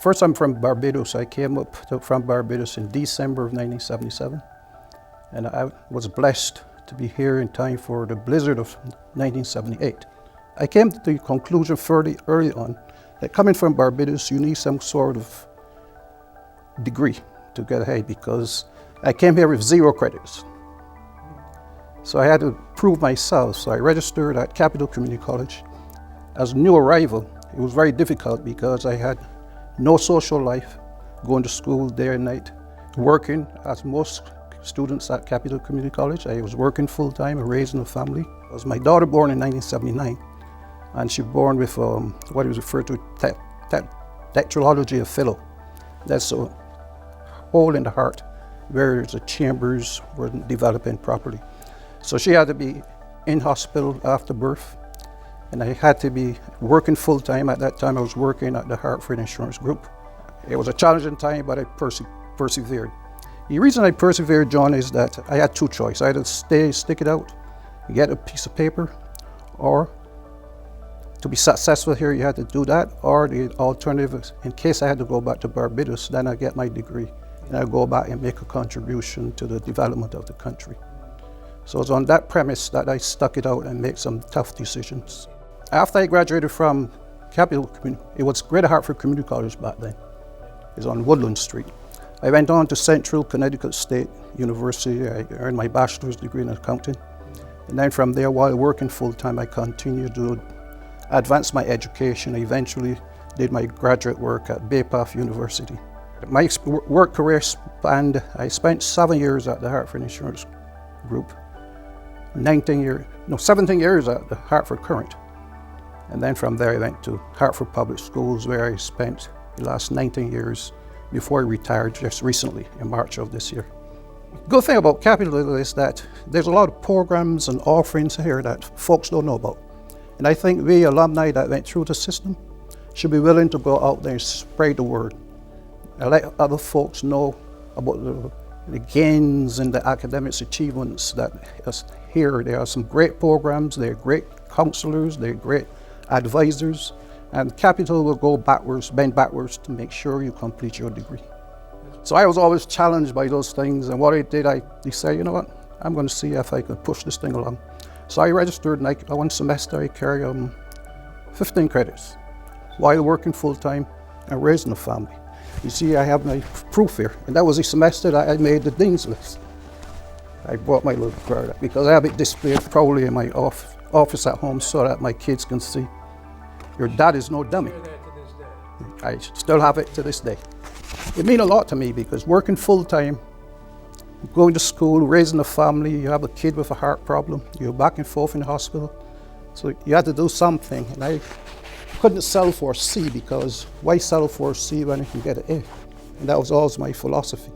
First, I'm from Barbados. I came from Barbados in December of 1977. And I was blessed to be here in time for the blizzard of 1978. I came to the conclusion fairly early on that coming from Barbados, you need some sort of degree to get ahead, because I came here with 0 credits. So I had to prove myself. So I registered at Capital Community College. As a new arrival, it was very difficult because I had no social life, going to school day and night, working as most students at Capital Community College. I was working full-time and raising a family. It was my daughter born in 1979, and she was born with what is referred to tetralogy of Philo. That's a hole in the heart where the chambers weren't developing properly. So she had to be in hospital after birth, and I had to be working full-time. At that time, I was working at the Hartford Insurance Group. It was a challenging time, but I persevered. The reason I persevered, John, is that I had 2 choices. I had to stick it out, get a piece of paper, or to be successful here, you had to do that, or the alternative is, in case I had to go back to Barbados, then I get my degree, and I go back and make a contribution to the development of the country. So it's on that premise that I stuck it out and made some tough decisions. After I graduated from Capital Community, it was Greater Hartford Community College back then. It was on Woodland Street. I went on to Central Connecticut State University. I earned my bachelor's degree in accounting. And then from there, while working full-time, I continued to advance my education. I eventually did my graduate work at Bay Path University. My work career spanned, I spent 7 years at the Hartford Insurance Group, 17 years at the Hartford Current. And then from there, I went to Hartford Public Schools, where I spent the last 19 years before I retired just recently in March of this year. The good thing about Capital is that there's a lot of programs and offerings here that folks don't know about. And I think we alumni that went through the system should be willing to go out there and spread the word and let other folks know about the gains and the academic achievements that is here. There are some great programs, there are great counselors, there are great advisors, and Capital will go backwards, bend backwards to make sure you complete your degree. So I was always challenged by those things, and what I did, I decided, you know what, I'm going to see if I can push this thing along. So I registered, and one semester I carried 15 credits while working full-time and raising a family. You see, I have my proof here, and that was the semester that I made the Dean's List. I brought my little card up because I have it displayed proudly in my office at home so that my kids can see. Your dad is no dummy. I still have it to this day. It means a lot to me because working full-time, going to school, raising a family, you have a kid with a heart problem, you're back and forth in the hospital. So you had to do something, and I couldn't settle for a C, because why settle for a C when I can get an A? And that was always my philosophy.